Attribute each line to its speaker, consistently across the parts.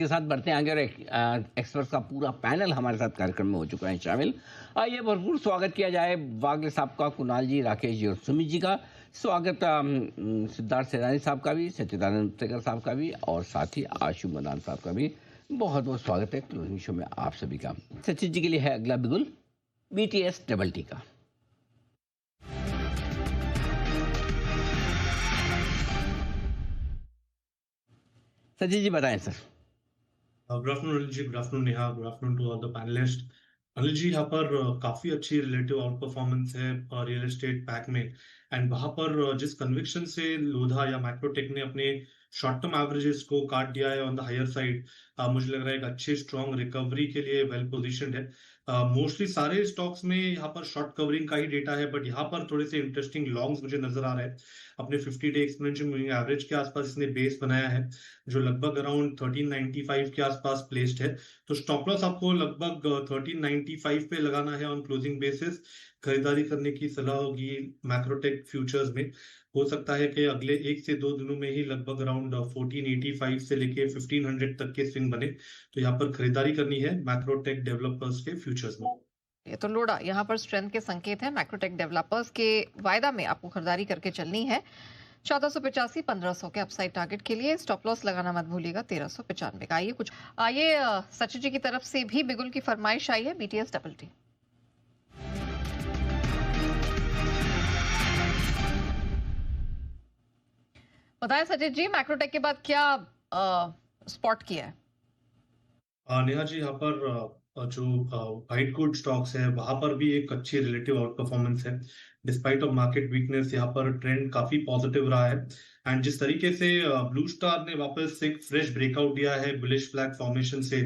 Speaker 1: के साथ बढ़ते हैं आगे और एक्सपर्ट्स का पूरा पैनल हमारे साथ कार्यक्रम में हो चुका है शामिल। आइए भरपूर स्वागत किया जाए वागले साहब का, कुणाल जी, राकेश जी और सुमित जी का। स्वागत सिद्धार्थ सेनानी साहब का भी, सच्चिदानंद उत्तेकर साहब का भी और साथ ही आशु मदान साहब का भी बहुत बहुत स्वागत है क्लोजिंग शो में आप सभी का। सचिन जी के लिए है अगला बिगुल BTS डबल टी का। सचिन जी बताएं sir.
Speaker 2: Good afternoon Anil ji, good afternoon Neha, good afternoon to all the panelist. Anil ji, यहाँ पर काफी अच्छी रिलेटिव आउट परफॉर्मेंस है रियल एस्टेट पैक में। एंड वहां पर जिस कन्विक्शन से लोधा या मैक्रोटेक ने अपने शॉर्ट टर्म एवरेजेस को काट दिया है ऑन द हायर साइड, मुझे लग रहा है एक अच्छे स्ट्रॉन्ग रिकवरी के लिए वेल पोजिशनड है। मोस्टली सारे स्टॉक्स में यहाँ पर शॉर्ट कवरिंग का ही डेटा है, बट यहाँ पर थोड़े से इंटरेस्टिंग लॉन्ग्स मुझे नजर आ रहे हैं। अपने 50 डे एक्सपोनेंशियल मूविंग एवरेज के आसपास इसने बेस बनाया है, जो लगभग अराउंड 1395 के आसपास प्लेस्ड है। तो स्टॉप लॉस आपको लगभग 1395 पे लगाना है ऑन क्लोजिंग बेसिस। खरीदारी करने की सलाह होगी मैक्रोटेक फ्यूचर्स में। हो सकता है कि अगले 1 से 2 दिनों में ही लगभग अराउंड 1485 से लेके 1500 तक के स्विंग बने। तो यहाँ पर खरीदारी करनी है मैक्रोटेक डेवलपर्स के फ्यूचर्स में।
Speaker 3: ये तो लोड़ा यहाँ पर स्ट्रेंथ के संकेत है। मैक्रोटेक डेवलपर्स के वायदा में आपको खरीदारी करके चलनी है। 1485 1500 के अपसाइड टारगेट के लिए स्टॉप लॉस लगाना मत भूलिएगा 1395 का। आइए सचिन जी की तरफ से भी बिगुल की फरमाइश आई है BTS डबल टी। बताएं सचिन जी, मैक्रोटेक के बाद क्या स्पॉट किया है?
Speaker 2: नेहा जी, यहाँ पर जो वाइट गुड स्टॉक्स है वहां पर भी एक अच्छी रिलेटिव आउट परफॉर्मेंस है। डिस्पाइट ऑफ मार्केट वीकनेस यहाँ पर ट्रेंड काफी पॉजिटिव रहा है। एंड जिस तरीके से ब्लू स्टार ने वापस एक फ्रेश ब्रेकआउट दिया है बुलिश फ्लैग फॉर्मेशन से,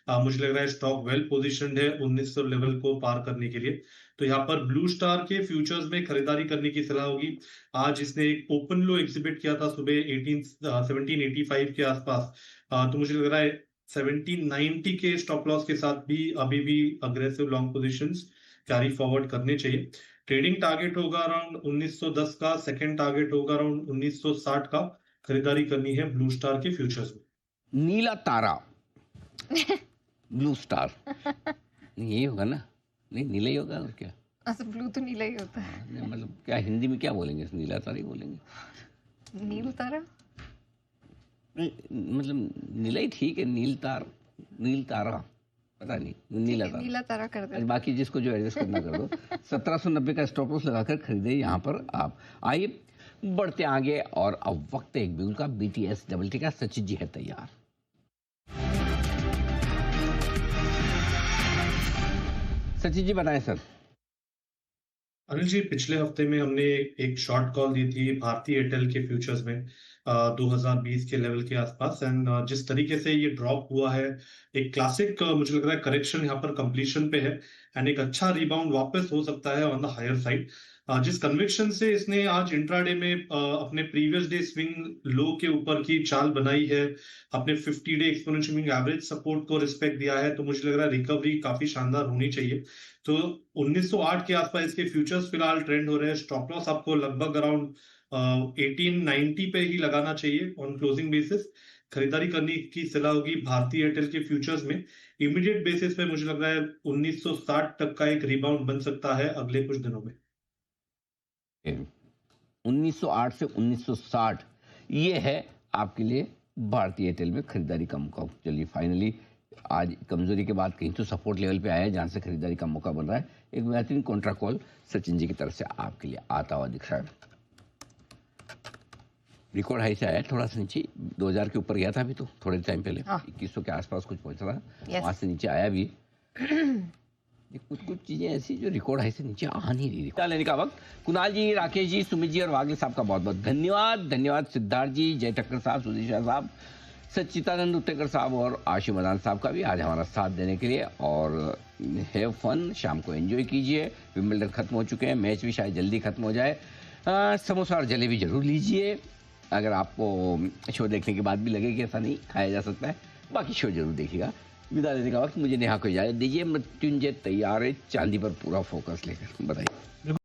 Speaker 2: मुझे लग रहा है स्टॉक वेल पोजिशनड है 1900 लेवल को पार करने के लिए। तो यहाँ पर ब्लू स्टार के फ्यूचर्स में खरीदारी करने की सलाह होगी। आज इसने एक ओपन लो एग्जिबिट किया था सुबह 1785 के आसपास। तो मुझे लग रहा है 1790 के स्टॉप लॉस के साथ भी अभी भी aggressive long positions carry forward करने चाहिए। ट्रेडिंग टारगेट होगा अराउंड 1910 का, सेकंड टारगेट होगा अराउंड 1960 का। खरीदारी करनी है ब्लू स्टार के फ्यूचर्स में।
Speaker 1: नीला तारा ब्लू स्टार यही होगा ना? नहीं, नीला ही होगा और क्या?
Speaker 3: ब्लू तो नीला ही होता है।
Speaker 1: मतलब क्या हिंदी में क्या बोलेंगे? नीला तारा ही बोलेंगे।
Speaker 3: नील तारा
Speaker 1: मतलब नीला ही ठीक है। नील तारा पता नहीं, नीला तारा
Speaker 3: कर दे।
Speaker 1: बाकी जिसको जो एडजस्ट करना कर दो। 1790 का स्टॉप लॉस लगाकर खरीदे यहाँ पर आप। आइए बढ़ते आगे और अब वक्त है एक बिगुल का BTS डबल टी का। सचिन जी है तैयार। सचिन जी बताएं सर।
Speaker 2: अनिल जी, पिछले हफ्ते में हमने एक शॉर्ट कॉल दी थी भारतीय एयरटेल के फ्यूचर्स में 2020 के लेवल के आसपास। एंड जिस तरीके से ये ड्रॉप हुआ है, एक क्लासिक मुझे लग रहा है करेक्शन यहाँ पर कंप्लीशन पे है। एंड एक अच्छा रिबाउंड वापस हो सकता है ऑन द हायर साइड। जिस कन्विक्शन से इसने आज इंट्राडे में अपने प्रीवियस डे स्विंग लो के ऊपर की चाल बनाई है, अपने 50 day exponential moving average support को रिस्पेक्ट दिया है, तो मुझे लग रहा है रिकवरी काफी शानदार होनी चाहिए। तो 1908 के आसपास इसके फ्यूचर्स फिलहाल ट्रेंड हो रहे हैं। स्टॉप लॉस आपको लगभग अराउंड 1890 पे ही लगाना चाहिए ऑन क्लोजिंग बेसिस। खरीदारी करने की सलाह होगी भारतीय एयरटेल के फ्यूचर्स में। इमीडिएट बेसिस पे मुझे लग रहा है 1960 तक का एक रिबाउंड बन सकता है अगले कुछ दिनों में।
Speaker 1: 1908 से 1960 ये है आपके लिए भारतीय एयरटेल में खरीदारी का मौका। चलिए फाइनली आज कमजोरी के बाद कहीं तो सपोर्ट लेवल पे आया है जहां से खरीदारी का मौका बन रहा है। एक बेहतरीन कॉन्ट्रा कॉल सचिन जी की तरफ से आपके लिए आता हुआ दिख रहा है। रिकॉर्ड हाई से आया, थोड़ा सा नीचे 2000 के ऊपर गया था अभी तो थोड़े टाइम पहले। 2100 के आसपास कुछ पहुंच रहा, वहां से नीचे आया भी। ये कुछ चीजें ऐसी जो रिकॉर्ड हाई से नीचे आ नहीं रही। लेने का वक्त। कुणाल जी, राकेश जी, सुमित जी और वागले साहब का बहुत बहुत धन्यवाद। धन्यवाद सिद्धार्थ जी, जय ठक्कर साहब, सुधीर साहब, सच्चिदानंद उत्तेकर साहब और आशु मदान साहब का भी आज हमारा साथ देने के लिए। और हैव फन, शाम को एंजॉय कीजिए। विंबलडन खत्म हो चुके हैं, मैच भी शायद जल्दी खत्म हो जाए। समोसा और जलेबी जरूर लीजिए। अगर आपको शो देखने के बाद भी लगे कि ऐसा नहीं खाया जा सकता है, बाकी शो जरूर देखिएगा। विदा लेने का वक्त। मुझे नेहा को इजाजत दीजिए। मृत्युंजय तैयार है चांदी पर पूरा फोकस लेकर। बताइए।